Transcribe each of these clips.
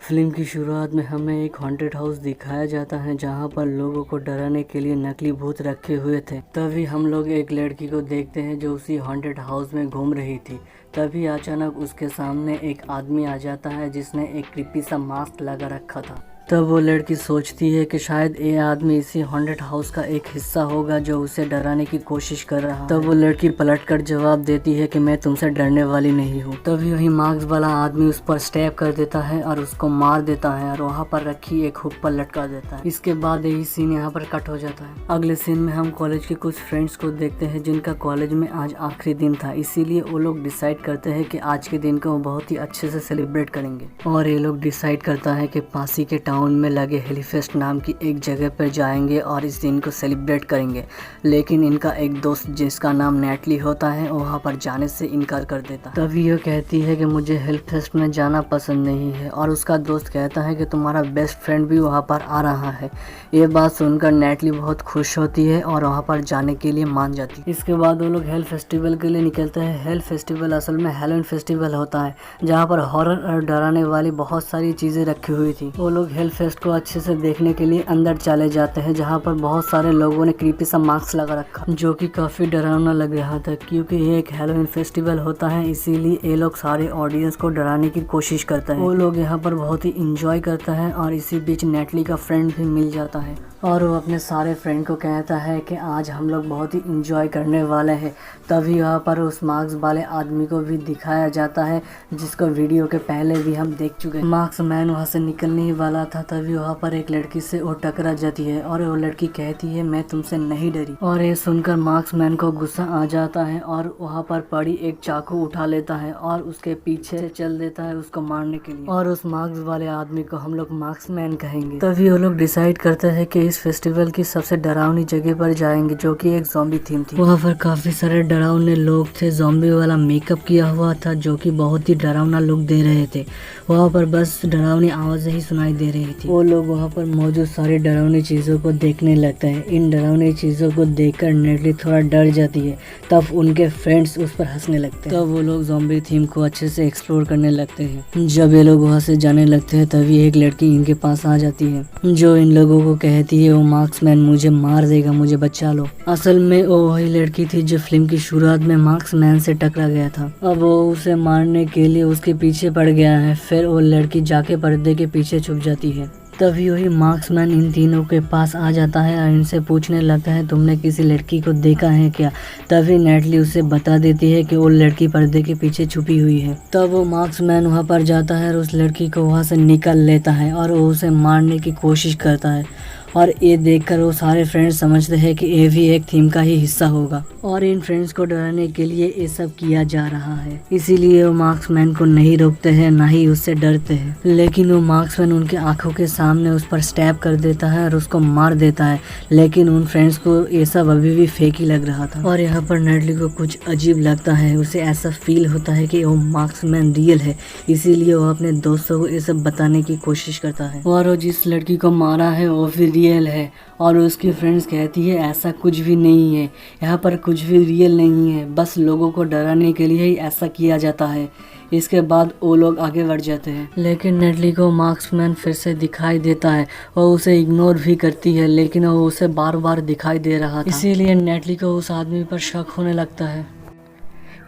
Film की शुरुआत में हमें एक हॉन्टेड हाउस दिखाया जाता है जहां पर लोगों को डराने के लिए नकली भूत रखे हुए थे। तभी हम लोग एक लड़की को देखते हैं जो उसी हॉन्टेड हाउस में घूम रही थी। तभी अचानक उसके सामने एक आदमी आ जाता है जिसने एक क्रीपी सा मास्क लगा रखा था। तब वो लड़की सोचती है कि शायद ये आदमी इसी हॉन्टेड हाउस का एक हिस्सा होगा जो उसे डराने की कोशिश कर रहा है। तब वो लड़की पलटकर जवाब देती है कि मैं तुमसे डरने वाली नहीं हूँ। तभी वही मास्क वाला आदमी उस पर स्टैब कर देता है और उसको मार देता है और वहाँ पर रखी एक हुक पर लटका देता है। इसके बाद यही सीन यहाँ पर कट हो जाता है। अगले सीन में हम कॉलेज के कुछ फ्रेंड्स को देखते हैं जिनका कॉलेज में आज आखिरी दिन था, इसीलिए वो लोग डिसाइड करते हैं कि आज के दिन को वो बहुत ही अच्छे से सेलिब्रेट करेंगे। और ये लोग डिसाइड करता है कि पासी के टाउन में लगे हेलीफेस्ट नाम की एक जगह पर जाएंगे और इस दिन को सेलिब्रेट करेंगे। लेकिन इनका एक दोस्त जिसका नाम नेटली होता है वहाँ पर जाने से इनकार कर देता है। तभी वो कहती है कि मुझे हेलीफेस्ट में जाना पसंद नहीं है और उसका दोस्त कहता है कि तुम्हारा बेस्ट फ्रेंड भी वहाँ पर आ रहा है। ये बात सुनकर नेटली बहुत खुश होती है और वहाँ पर जाने के लिए मान जाती है। इसके बाद वो लोग हेल फेस्टिवल के लिए निकलते हैं। हेल फेस्टिवल असल में हेलोवीन फेस्टिवल होता है जहाँ पर हॉरर और डराने वाली बहुत सारी चीज़ें रखी हुई थी। वो लोग हेल फेस्ट को अच्छे से देखने के लिए अंदर चले जाते हैं जहाँ पर बहुत सारे लोगों ने क्रीपी सा मास्क लगा रखा जो कि काफ़ी डरावना लग रहा था, क्योंकि ये एक हेलोवीन फेस्टिवल होता है इसीलिए ये लोग सारे ऑडियंस को डराने की कोशिश करते हैं। वो लोग यहाँ पर बहुत ही इंजॉय करता है और इसी बीच नेटली का फ्रेंड भी मिल जाता है और वो अपने सारे फ्रेंड को कहता है कि आज हम लोग बहुत ही इंजॉय करने वाले हैं। तभी वहाँ पर उस मास्क वाले आदमी को भी दिखाया जाता है जिसको वीडियो के पहले भी हम देख चुके हैं। मास्क मैन वहाँ से निकलने ही वाला था, तभी वहाँ पर एक लड़की से वो टकरा जाती है और वो लड़की कहती है मैं तुमसे नहीं डरी। और ये सुनकर मास्क मैन को गुस्सा आ जाता है और वहाँ पर पड़ी एक चाकू उठा लेता है और उसके पीछे चल देता है उसको मारने के लिए। और उस मास्क वाले आदमी को हम लोग मास्क मैन कहेंगे। तभी वो लोग डिसाइड करते हैं कि इस फेस्टिवल की सबसे डरावनी जगह पर जाएंगे जो कि एक ज़ॉम्बी थीम थी। वहाँ पर काफी सारे डरावने लोग थे, ज़ॉम्बी वाला मेकअप किया हुआ था जो कि बहुत ही डरावना लुक दे रहे थे। वहाँ पर बस डरावनी आवाज़ें ही सुनाई दे रही थी। वो लोग वहाँ पर मौजूद सारी डरावनी चीज़ों को देखने लगते हैं। इन डरावनी चीज़ों को देखकर नेटली थोड़ा डर जाती है, तब उनके फ्रेंड्स उस पर हंसने लगते हैं। तब वो लोग ज़ॉम्बी थीम को अच्छे से एक्सप्लोर करने लगते हैं। जब ये लोग वहाँ से जाने लगते हैं तभी एक लड़की इनके पास आ जाती है जो इन लोगों को कहती है वो मार्क्समैन मुझे मार देगा, मुझे बचा लो। असल में वो वही लड़की थी जो फिल्म की शुरुआत में मार्क्समैन से टकरा गया था। अब वो उसे मारने के लिए उसके पीछे पड़ गया है। फिर वो लड़की जाके पर्दे के पीछे छुप जाती है। तभी वही मार्क्समैन इन तीनों के पास आ जाता है और इनसे पूछने लगता है तुमने किसी लड़की को देखा है क्या। तभी नेटली उसे बता देती है कि वो लड़की पर्दे के पीछे छुपी हुई है। तब वो मार्क्समैन वहाँ पर जाता है और उस लड़की को वहाँ से निकाल लेता है और वो उसे मारने की कोशिश करता है। और ये देखकर वो सारे फ्रेंड्स समझते हैं कि ये भी एक थीम का ही हिस्सा होगा और इन फ्रेंड्स को डराने के लिए ये सब किया जा रहा है। इसीलिए वो मार्क्समैन को नहीं रोकते हैं, ना ही उससे डरते हैं। लेकिन वो मार्क्समैन उनके आंखों के सामने उस पर स्टैब कर देता है और उसको मार देता है। लेकिन उन फ्रेंड्स को ये सब अभी भी फेक ही लग रहा था। और यहाँ पर नेटली को कुछ अजीब लगता है, उसे ऐसा फील होता है कि वो मार्क्समैन रियल है, इसीलिए वो अपने दोस्तों को ये सब बताने की कोशिश करता है। और वो जिस लड़की को मारा है वो फिर रियल है और उसकी फ्रेंड्स कहती है ऐसा कुछ भी नहीं है, यहाँ पर कुछ भी रियल नहीं है, बस लोगों को डराने के लिए ही ऐसा किया जाता है। इसके बाद वो लोग आगे बढ़ जाते हैं। लेकिन नेटली को मार्क्समैन फिर से दिखाई देता है। वो उसे इग्नोर भी करती है लेकिन वो उसे बार बार दिखाई दे रहा था, इसीलिए नेटली को उस आदमी पर शक होने लगता है।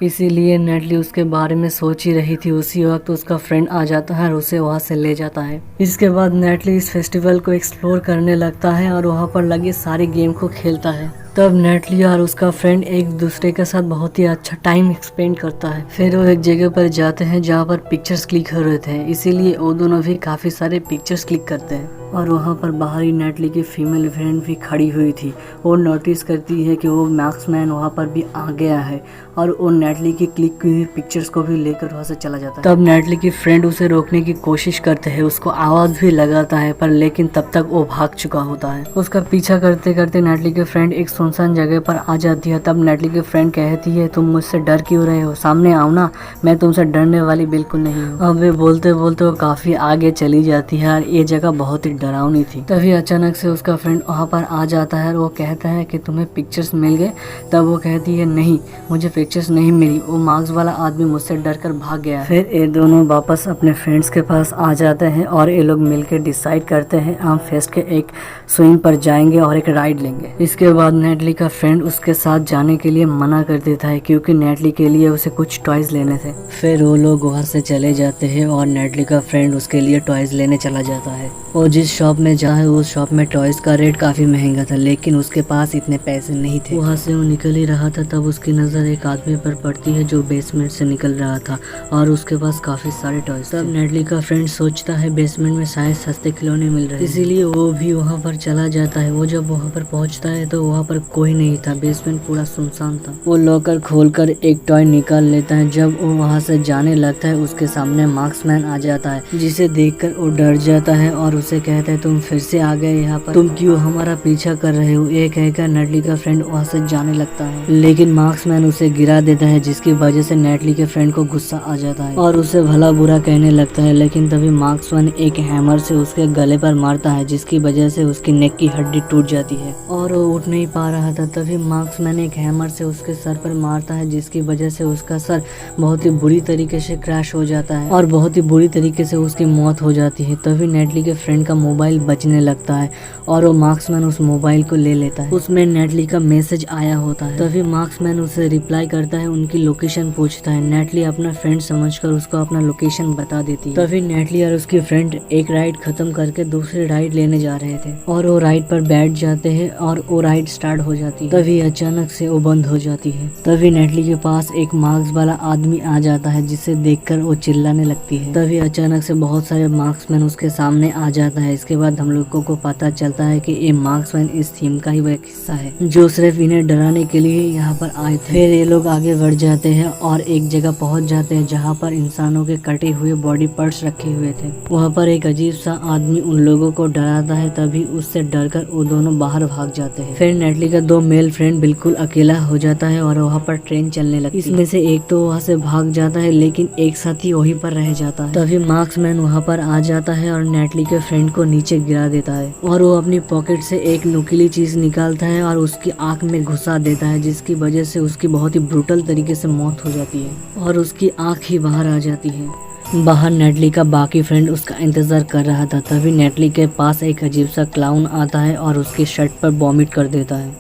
इसीलिए नेटली उसके बारे में सोच ही रही थी। उसी वक्त उसका फ्रेंड आ जाता है और उसे वहाँ से ले जाता है। इसके बाद नेटली इस फेस्टिवल को एक्सप्लोर करने लगता है और वहाँ पर लगे सारे गेम को खेलता है। तब नेटली और उसका फ्रेंड एक दूसरे के साथ बहुत ही अच्छा टाइम स्पेंड करता है। फिर वो एक जगह पर जाते हैं जहाँ पर पिक्चर्स क्लिक हो रहे थे, इसीलिए वो दोनों भी काफ़ी सारे पिक्चर्स क्लिक करते हैं। और वहाँ पर बाहरी नेटली की फीमेल फ्रेंड भी खड़ी हुई थी। वो नोटिस करती है कि वो मार्क्समैन वहाँ पर भी आ गया है और वो नेटली की क्लिक की हुई पिक्चर्स को भी लेकर वहाँ से चला जाता है। तब नेटली की फ्रेंड उसे रोकने की कोशिश करते हैं, उसको आवाज़ भी लगाता है पर लेकिन तब तक वो भाग चुका होता है। उसका पीछा करते करते नेटली के फ्रेंड एक सुनसान जगह पर आ जाती है। तब नेटली की फ्रेंड कहती है तुम मुझसे डर क्यों रहे हो, सामने आओ ना, मैं तुमसे डरने वाली बिल्कुल नहीं हूँ। अब वे बोलते बोलते वो काफ़ी आगे चली जाती है और ये जगह बहुत ही डरावनी थी। तभी अचानक से उसका फ्रेंड वहाँ पर आ जाता है और वो कहता है कि तुम्हें पिक्चर्स मिल गए। तब वो कहती है नहीं, मुझे पिक्चर्स नहीं मिली, वो मार्क्स वाला आदमी मुझसे डर कर भाग गया। फिर ये दोनों वापस अपने फ्रेंड्स के पास आ जाते हैं और ये लोग मिलकर डिसाइड करते हैं हम फेस्ट के एक स्विंग पर जाएंगे और एक राइड लेंगे। इसके बाद नेटली का फ्रेंड उसके साथ जाने के लिए मना कर देता है क्योंकि नेटली के लिए उसे कुछ टॉयज लेने थे। फिर वो लोग वहाँ से चले जाते हैं और नेटली का फ्रेंड उसके लिए टॉयज लेने चला जाता है। वो जिस शॉप में जाए उस शॉप में टॉयज का रेट काफी महंगा था, लेकिन उसके पास इतने पैसे नहीं थे। वहाँ से वो निकल ही रहा था तब उसकी नजर एक आदमी पर पड़ती है जो बेसमेंट से निकल रहा था और उसके पास काफी सारे टॉयज। तब नेटली का फ्रेंड सोचता है बेसमेंट में शायद सस्ते खिलौने मिल रहे हैं, इसीलिए वो भी वहाँ पर चला जाता है। वो जब वहाँ पर पहुँचता है तो वहाँ पर कोई नहीं था, बेसमेंट पूरा सुनसान था। वो लॉकर खोलकर एक टॉय निकाल लेता है। जब वो वहाँ से जाने लगता है उसके सामने मार्क्समैन आ जाता है, जिसे देखकर वो डर जाता है और उसे कहता है तुम फिर से आ गए यहाँ पर, तुम क्यों हमारा पीछा कर रहे हो। ये कहकर नेटली का फ्रेंड वहाँ से जाने लगता है, लेकिन मार्क्समैन उसे गिरा देता है जिसकी वजह से नेटली के फ्रेंड को गुस्सा आ जाता है और उसे भला बुरा कहने लगता है। लेकिन तभी मार्क्समैन एक हैमर से उसके गले पर मारता है जिसकी वजह से उसकी नेक की हड्डी टूट जाती है और वो उठ नहीं पा रहा था। तभी मार्क्समैन एक हैमर से उसके सर पर मारता है जिसकी वजह से उसका सर बहुत ही बुरी तरीके से क्रैश हो जाता है और बहुत ही बुरी तरीके से उसकी मौत हो जाती है। तभी नेटली के फ्रेंड का मोबाइल बजने लगता है और वो मार्क्समैन उस मोबाइल को ले लेता है। उसमें नेटली का मैसेज आया होता है। तभी मार्क्समैन उसे रिप्लाई करता है, उनकी लोकेशन पूछता है। नेटली अपना फ्रेंड समझकर उसको अपना लोकेशन बता देती है। तभी नेटली और उसकी फ्रेंड एक राइड खत्म करके दूसरी राइड लेने जा रहे थे और वो राइड पर बैठ जाते हैं और वो राइड स्टार्ट हो जाती है। तभी अचानक से वो बंद हो जाती है। तभी नेटली के पास एक मार्क्स वाला आदमी आ जाता है जिसे देखकर वो चिल्लाने लगती है। तभी अचानक से बहुत सारे मार्क्समैन उसके सामने आ जाता है। इसके बाद हम लोगों को पता चलता है कि ये मार्क्समैन इस थीम का ही वो एक हिस्सा है जो सिर्फ इन्हें डराने के लिए यहाँ पर आए थे। फिर ये लोग आगे बढ़ जाते हैं और एक जगह पहुँच जाते हैं जहाँ पर इंसानों के कटे हुए बॉडी पार्ट्स रखे हुए थे। वहाँ पर एक अजीब सा आदमी उन लोगों को डराता है। तभी उससे डरकर वो दोनों बाहर भाग जाते हैं। फिर नेटली का दो मेल फ्रेंड बिल्कुल अकेला हो जाता है और वहाँ पर ट्रेन चलने लगती है। इसमें से एक तो वहाँ से भाग जाता है लेकिन एक साथी वहीं पर रह जाता है। तभी मार्क्समैन वहाँ पर आ जाता है और नेटली के फ्रेंड को नीचे गिरा देता है और वो अपनी पॉकेट से एक नुकीली चीज निकालता है और उसकी आंख में घुसा देता है जिसकी वजह से उसकी बहुत ही ब्रूटल तरीके से मौत हो जाती है और उसकी आंख ही बाहर आ जाती है। बाहर नेटली का बाकी फ्रेंड उसका इंतजार कर रहा था। तभी नेटली के पास एक अजीब सा क्लाउन आता है और उसकी शर्ट पर वॉमिट कर देता है।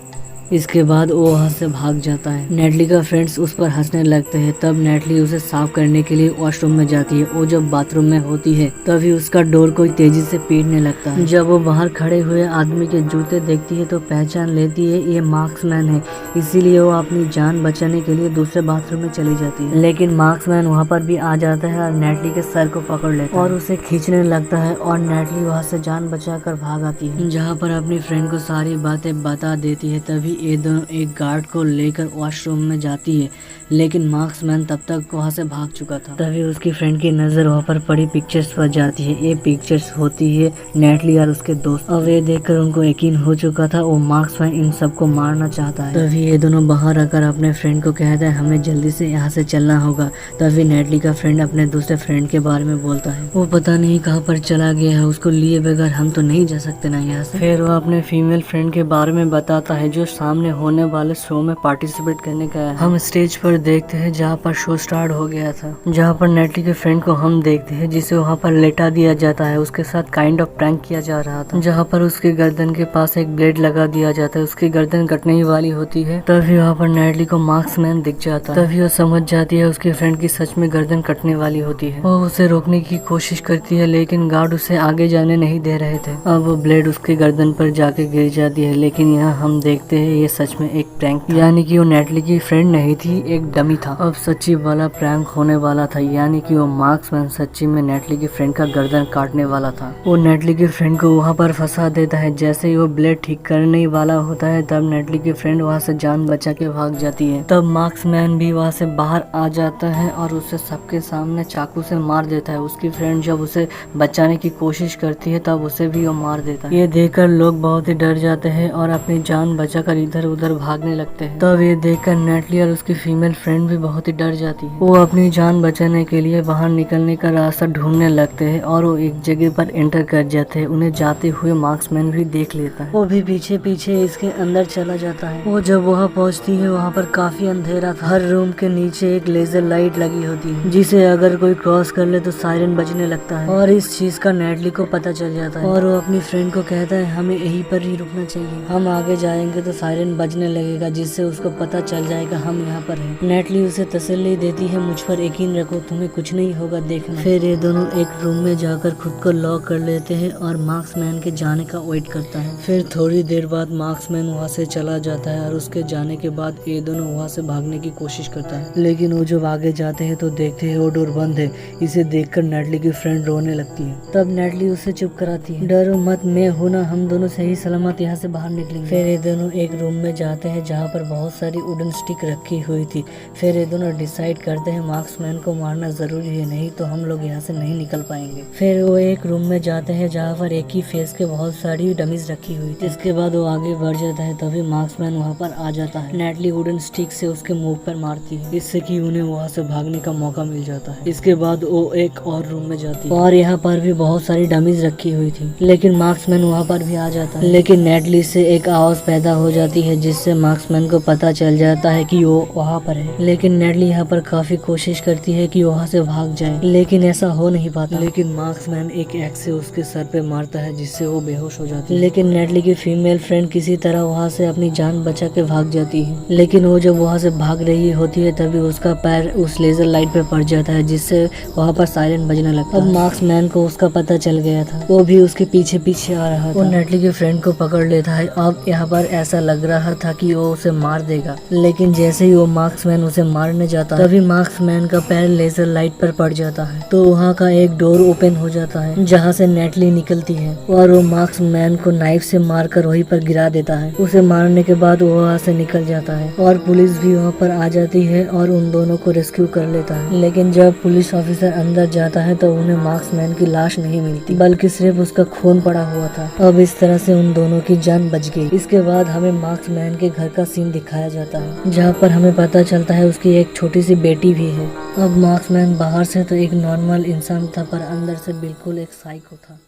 इसके बाद वो वहाँ से भाग जाता है। नेटली का फ्रेंड्स उस पर हंसने लगते हैं। तब नेटली उसे साफ करने के लिए वॉशरूम में जाती है। वो जब बाथरूम में होती है तभी उसका डोर कोई तेजी से पीटने लगता है। जब वो बाहर खड़े हुए आदमी के जूते देखती है तो पहचान लेती है ये मार्क्समैन है, इसीलिए वो अपनी जान बचाने के लिए दूसरे बाथरूम में चली जाती है। लेकिन मार्क्समैन वहाँ पर भी आ जाता है और नेटली के सर को पकड़ लेता है और उसे खींचने लगता है और नेटली वहाँ से जान बचाकर भाग आती है, जहाँ पर अपनी फ्रेंड को सारी बातें बता देती है। तभी ये दोनों एक गार्ड को लेकर वॉशरूम में जाती है, लेकिन मार्क्समैन तब तक वहाँ से भाग चुका था। तभी उसकी फ्रेंड की नजर वहाँ पर पड़ी पिक्चर्स पर जाती है। ये पिक्चर्स होती है नेटली और उसके दोस्त। अब ये देखकर उनको यकीन हो चुका था वो मार्क्समैन इन सबको मारना चाहता है। तभी ये दोनों बाहर आकर अपने फ्रेंड को कहता है हमें जल्दी से यहाँ से चलना होगा। तभी नेटली का फ्रेंड अपने दूसरे फ्रेंड के बारे में बोलता है, वो पता नहीं कहाँ पर चला गया है, उसको लिए बगैर हम तो नहीं जा सकते ना यहाँ से। फिर वो अपने फीमेल फ्रेंड के बारे में बताता है जो सामने होने वाले शो में पार्टिसिपेट करने गया है। हम स्टेज पर देखते हैं जहाँ पर शो स्टार्ट हो गया था, जहाँ पर नेटली के फ्रेंड को हम देखते हैं जिसे वहाँ पर लेटा दिया जाता है। उसके साथ काइंड ऑफ प्रैंक किया जा रहा था, जहाँ पर उसके गर्दन के पास एक ब्लेड लगा दिया जाता है, उसकी गर्दन कटने ही वाली होती है। तभी वहाँ पर नेटली को मार्क्समैन दिख जाता है। तभी वो समझ जाती है उसके फ्रेंड की सच में गर्दन कटने वाली होती है। वो उसे रोकने की कोशिश करती है लेकिन गार्ड उसे आगे जाने नहीं दे रहे थे। अब वो ब्लेड उसकी गर्दन पर जाके गिर जाती है, लेकिन यहाँ हम देखते हैं ये सच में एक प्रैंक था, यानी कि वो नेटली की फ्रेंड नहीं थी, एक डमी था। अब सच्ची वाला प्रैंक होने वाला था, यानी कि वो मार्क्समैन सच्ची में नेटली की फ्रेंड का गर्दन काटने वाला था। वो नेटली की फ्रेंड को वहाँ पर फंसा देता है। जैसे ही वो ब्लेड ठीक करने वाला होता है तब नेटली की फ्रेंड वहाँ से जान बचा के भाग जाती है। तब मार्क्समैन भी वहाँ से बाहर आ जाता है और उसे सबके सामने चाकू से मार देता है। उसकी फ्रेंड जब उसे बचाने की कोशिश करती है तब उसे भी वो मार देता है। ये देखकर लोग बहुत ही डर जाते हैं और अपनी जान बचाकर इधर उधर भागने लगते हैं। तब ये देखकर नेटली और उसकी फीमेल फ्रेंड भी बहुत ही डर जाती है। वो अपनी जान बचाने के लिए बाहर निकलने का रास्ता ढूंढने लगते हैं और वो एक जगह पर एंटर कर जाते हैं। उन्हें जाते हुए मार्क्समैन भी देख लेता है। वो भी पीछे पीछे इसके अंदर चला जाता है। वो जब वहाँ पहुँचती है वहाँ पर काफी अंधेरा था। हर रूम के नीचे एक लेजर लाइट लगी होती है जिसे अगर कोई क्रॉस कर ले तो सायरन बजने लगता है और इस चीज का नेटली को पता चल जाता है और वो अपनी फ्रेंड को कहता है हमें यहीं पर ही रुकना चाहिए, हम आगे जाएंगे तो सायरन बजने लगेगा जिससे उसको पता चल जाएगा हम यहाँ पर हैं। नेटली उसे तसल्ली देती है, मुझ पर यकीन रखो, तुम्हें कुछ नहीं होगा, देखना। फिर ये दोनों एक रूम में जाकर खुद को लॉक कर लेते हैं और मार्क्समैन के जाने का वेट करता है। फिर थोड़ी देर बाद मार्क्समैन वहाँ से चला जाता है और उसके जाने के बाद ये दोनों वहाँ से भागने की कोशिश करता है, लेकिन वो जब आगे जाते हैं तो देखते हैं वो डोर बंद है। इसे देखकर नेटली की फ्रेंड रोने लगती है। तब नेटली उसे चुप कराती है, डरो मत, मैं हूं ना, हम दोनों सही सलामत यहाँ से बाहर निकलेंगे। फिर ये दोनों एक रूम में जाते हैं जहाँ पर बहुत सारी वुडन स्टिक रखी हुई थी। फिर ये दोनों डिसाइड करते हैं मार्क्समैन को मारना जरूरी है, नहीं तो हम लोग यहाँ से नहीं निकल पाएंगे। फिर वो एक रूम में जाते हैं जहाँ पर एक ही फेस के बहुत सारी डमीज रखी हुई थी। इसके बाद वो आगे बढ़ जाता है, तभी मार्क्समैन वहाँ पर आ जाता है। नेटली वुडन स्टिक से उसके मुंह पर मारती है, इससे कि उन्हें वहाँ से भागने का मौका मिल जाता है। इसके बाद वो एक और रूम में जाती है और यहाँ पर भी बहुत सारी डमीज रखी हुई थी, लेकिन मार्क्समैन वहाँ पर भी आ जाता है। लेकिन नेटली से एक आवाज पैदा हो जाती है जिससे मार्क्समैन को पता चल जाता है कि वो वहाँ पर है। लेकिन नेटली यहाँ पर काफी कोशिश करती है कि वहाँ से भाग जाए, लेकिन ऐसा हो नहीं पाता। लेकिन मार्क्समैन एक एक्स से उसके सर पे मारता है जिससे वो बेहोश हो जाती है। लेकिन नेटली की फीमेल फ्रेंड किसी तरह वहाँ से अपनी जान बचा के भाग जाती है। लेकिन वो जब वहाँ से भाग रही होती है तभी उसका पैर उस लेजर लाइट पे पड़ जाता है जिससे वहाँ पर सायरन बजने लगता है। अब मार्क्समैन को उसका पता चल गया था, वो भी उसके पीछे पीछे आ रहा था। वो नेटली के फ्रेंड को पकड़ लेता है। अब यहाँ पर ऐसा लग रहा था कि वो उसे मार देगा, लेकिन जैसे ही वो मार्क्समैन उसे मारने जाता है तभी मार्क्समैन का पैर लेजर लाइट पर पड़ जाता है। तो वहाँ का एक डोर ओपन हो जाता है जहाँ से नेटली निकलती है और वो मार्क्समैन को नाइफ से मारकर वहीं पर गिरा देता है। उसे मारने के बाद वो वहाँ से निकल जाता है और पुलिस भी वहाँ पर आ जाती है और उन दोनों को रेस्क्यू कर लेता है। लेकिन जब पुलिस ऑफिसर अंदर जाता है तो उन्हें मार्क्समैन की लाश नहीं मिलती, बल्कि सिर्फ उसका खून पड़ा हुआ था। अब इस तरह से उन दोनों की जान बच गई। इसके बाद हमें मार्क्समैन के घर का सीन दिखाया जाता है जहाँ पर हमें पता चलता है उसकी एक छोटी सी बेटी भी है। अब मार्क्समैन बाहर से तो एक नॉर्मल इंसान था पर अंदर से बिल्कुल एक साइको था।